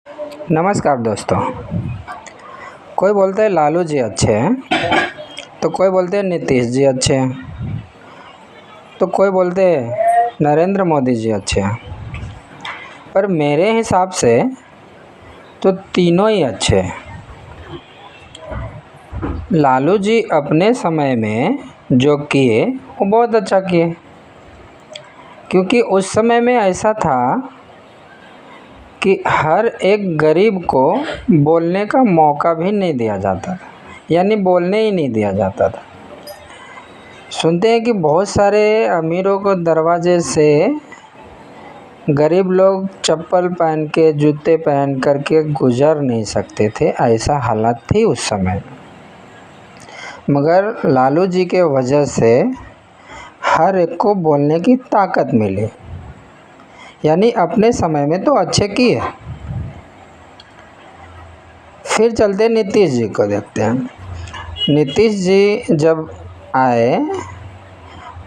नमस्कार दोस्तों। कोई बोलते हैं लालू जी अच्छे हैं, तो कोई बोलते हैं नीतीश जी अच्छे हैं, तो कोई बोलते हैं नरेंद्र मोदी जी अच्छे हैं। पर मेरे हिसाब से तो तीनों ही अच्छे हैं। लालू जी अपने समय में जो किए वो बहुत अच्छा किए, क्योंकि उस समय में ऐसा था कि हर एक गरीब को बोलने का मौका भी नहीं दिया जाता था, यानी बोलने ही नहीं दिया जाता था। सुनते हैं कि बहुत सारे अमीरों को दरवाजे से गरीब लोग चप्पल पहन के, जूते पहन कर के गुजर नहीं सकते थे, ऐसा हालत थी उस समय। मगर लालू जी के वजह से हर एक को बोलने की ताकत मिली, यानी अपने समय में तो अच्छे किए। फिर चलते नीतीश जी को देखते हैं। नीतीश जी जब आए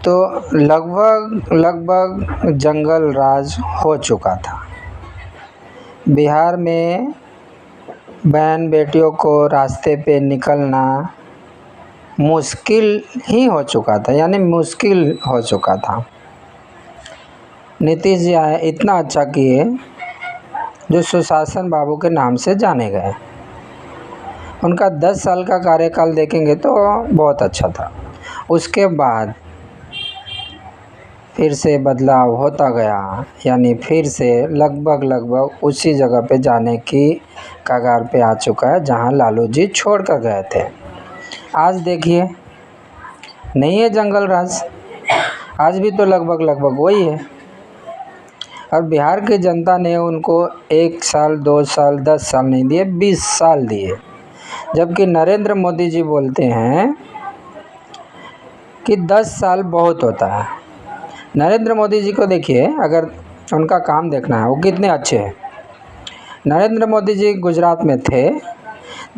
तो लगभग जंगल राज हो चुका था। बिहार में बहन बेटियों को रास्ते पे निकलना मुश्किल ही हो चुका था, यानी मुश्किल हो चुका था। नीतीश जी आए, इतना अच्छा किए जो सुशासन बाबू के नाम से जाने गए। उनका 10 साल का कार्यकाल देखेंगे तो बहुत अच्छा था। उसके बाद फिर से बदलाव होता गया, यानी फिर से लगभग उसी जगह पे जाने की कगार पे आ चुका है जहां लालू जी छोड़ कर गए थे। आज देखिए, नहीं है जंगल राज, आज भी तो लगभग वही है। और बिहार की जनता ने उनको 1 साल 2 साल 10 साल नहीं दिए, 20 साल दिए। जबकि नरेंद्र मोदी जी बोलते हैं कि 10 साल बहुत होता है। नरेंद्र मोदी जी को देखिए, अगर उनका काम देखना है वो कितने अच्छे हैं। नरेंद्र मोदी जी गुजरात में थे,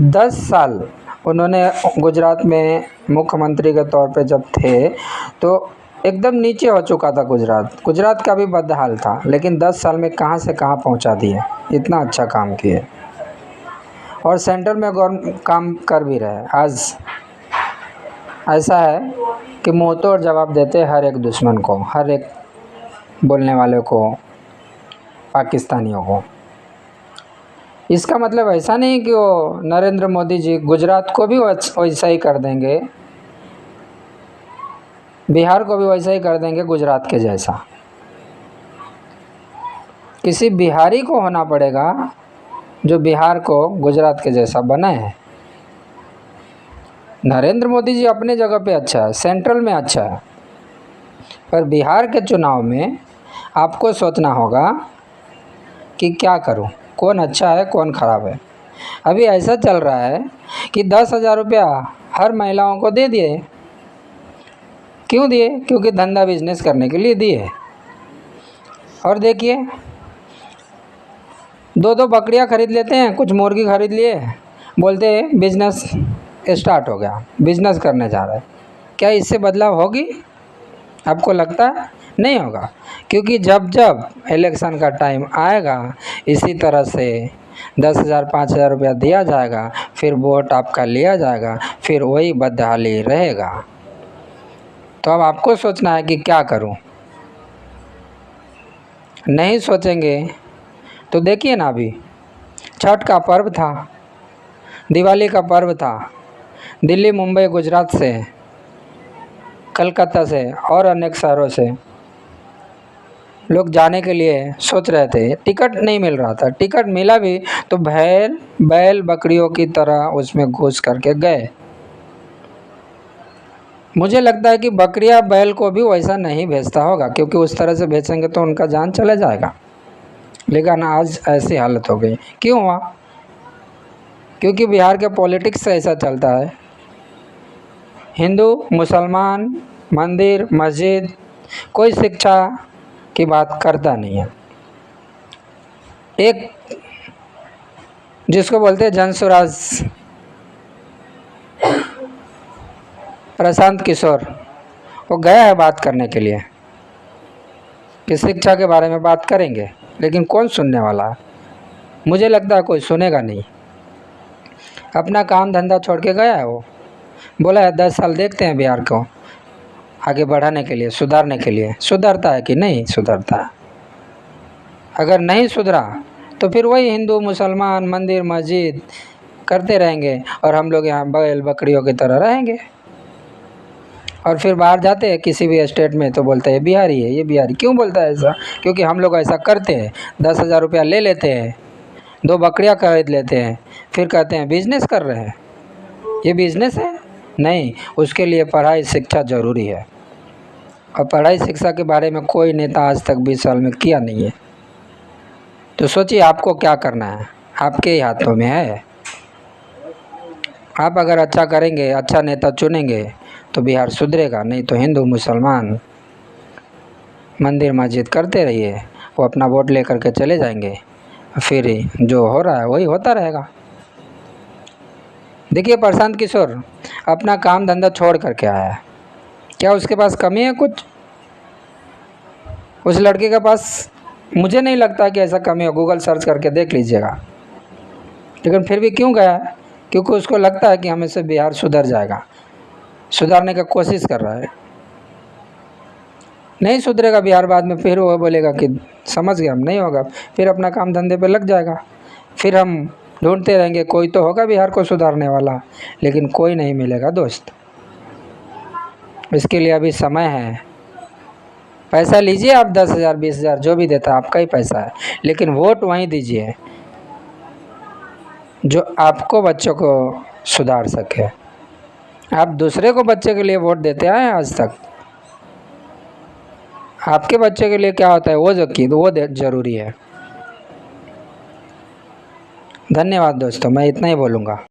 10 साल उन्होंने गुजरात में मुख्यमंत्री के तौर पे जब थे तो एकदम नीचे हो चुका था गुजरात का भी बदहाल था, लेकिन 10 साल में कहाँ से कहाँ पहुँचा दिए, इतना अच्छा काम किए। और सेंटर में गवर्नमेंट काम कर भी रहे। आज ऐसा है कि मुँह तोड़ जवाब देते हर एक दुश्मन को, हर एक बोलने वाले को, पाकिस्तानियों को। इसका मतलब ऐसा नहीं कि वो नरेंद्र मोदी जी गुजरात को भी वैसा ही कर देंगे, बिहार को भी वैसा ही कर देंगे गुजरात के जैसा। किसी बिहारी को होना पड़ेगा जो बिहार को गुजरात के जैसा बनाए है। नरेंद्र मोदी जी अपने जगह पे अच्छा है, सेंट्रल में अच्छा है, पर बिहार के चुनाव में आपको सोचना होगा कि क्या करूं, कौन अच्छा है कौन ख़राब है। अभी ऐसा चल रहा है कि 10,000 रुपया हर महिलाओं को दे दिए। क्यों दिए? क्योंकि धंधा बिजनेस करने के लिए दिए। और देखिए, 2 बकरियां खरीद लेते हैं, कुछ मुर्गी खरीद लिए, बोलते हैं बिजनेस स्टार्ट हो गया, बिजनेस करने जा रहा है। क्या इससे बदलाव होगी? आपको लगता है? नहीं होगा, क्योंकि जब जब इलेक्शन का टाइम आएगा इसी तरह से 10,000 5,000 रुपया दिया जाएगा, फिर वोट आपका लिया जाएगा, फिर वही बदहाली रहेगा। तो अब आपको सोचना है कि क्या करूं। नहीं सोचेंगे तो देखिए ना, अभी छठ का पर्व था, दिवाली का पर्व था, दिल्ली मुंबई गुजरात से, कलकत्ता से और अनेक शहरों से लोग जाने के लिए सोच रहे थे, टिकट नहीं मिल रहा था। टिकट मिला भी तो बैल बकरियों की तरह उसमें घुस करके गए। मुझे लगता है कि बकरियां बैल को भी वैसा नहीं भेजता होगा, क्योंकि उस तरह से भेजेंगे तो उनका जान चला जाएगा। लेकिन आज ऐसी हालत हो गई। क्यों हुआ? क्योंकि बिहार के पॉलिटिक्स ऐसा चलता है। हिंदू मुसलमान, मंदिर मस्जिद, कोई शिक्षा की बात करता नहीं है। एक जिसको बोलते हैं जनसुराज, प्रशांत किशोर, वो गया है बात करने के लिए कि शिक्षा के बारे में बात करेंगे, लेकिन कौन सुनने वाला है? मुझे लगता है कोई सुनेगा नहीं। अपना काम धंधा छोड़ के गया है वो, बोला है 10 साल देखते हैं बिहार को आगे बढ़ाने के लिए, सुधारने के लिए। सुधरता है कि नहीं सुधरता? अगर नहीं सुधरा तो फिर वही हिंदू मुसलमान मंदिर मस्जिद करते रहेंगे और हम लोग यहाँ बैल बकरियों की तरह रहेंगे। और फिर बाहर जाते हैं किसी भी स्टेट में तो बोलते हैं बिहारी है, ये बिहारी। क्यों बोलता है ऐसा? क्योंकि हम लोग ऐसा करते हैं। 10,000 रुपया ले लेते हैं, 2 बकरियाँ खरीद लेते हैं, फिर कहते हैं बिजनेस कर रहे हैं। ये बिजनेस है? नहीं, उसके लिए पढ़ाई शिक्षा ज़रूरी है। और पढ़ाई शिक्षा के बारे में कोई नेता आज तक 20 साल में किया नहीं है। तो सोचिए आपको क्या करना है, आपके ही हाथों में है। आप अगर अच्छा करेंगे, अच्छा नेता चुनेंगे तो बिहार सुधरेगा, नहीं तो हिंदू मुसलमान मंदिर मस्जिद करते रहिए, वो अपना वोट लेकर के चले जाएंगे, फिर जो हो रहा है वही होता रहेगा। देखिए प्रशांत किशोर अपना काम धंधा छोड़ करके आया है, क्या उसके पास कमी है कुछ? उस लड़के के पास मुझे नहीं लगता कि ऐसा कमी हो, गूगल सर्च करके देख लीजिएगा। लेकिन फिर भी क्यों गया? क्योंकि उसको लगता है कि हमें से बिहार सुधर जाएगा, सुधारने का कोशिश कर रहा है। नहीं सुधरेगा बिहार, बाद में फिर वो बोलेगा कि समझ गया हम, नहीं होगा, फिर अपना काम धंधे पे लग जाएगा। फिर हम ढूंढते रहेंगे, कोई तो होगा बिहार को सुधारने वाला, लेकिन कोई नहीं मिलेगा दोस्त। इसके लिए अभी समय है। पैसा लीजिए आप 10,000 20,000 जो भी देता है आपका ही पैसा है, लेकिन वोट वहीं दीजिए जो आपको बच्चों को सुधार सके। आप दूसरे को बच्चे के लिए वोट देते आए आज तक? आपके बच्चे के लिए क्या होता है वो ज़रूरी है। धन्यवाद दोस्तों, मैं इतना ही बोलूँगा।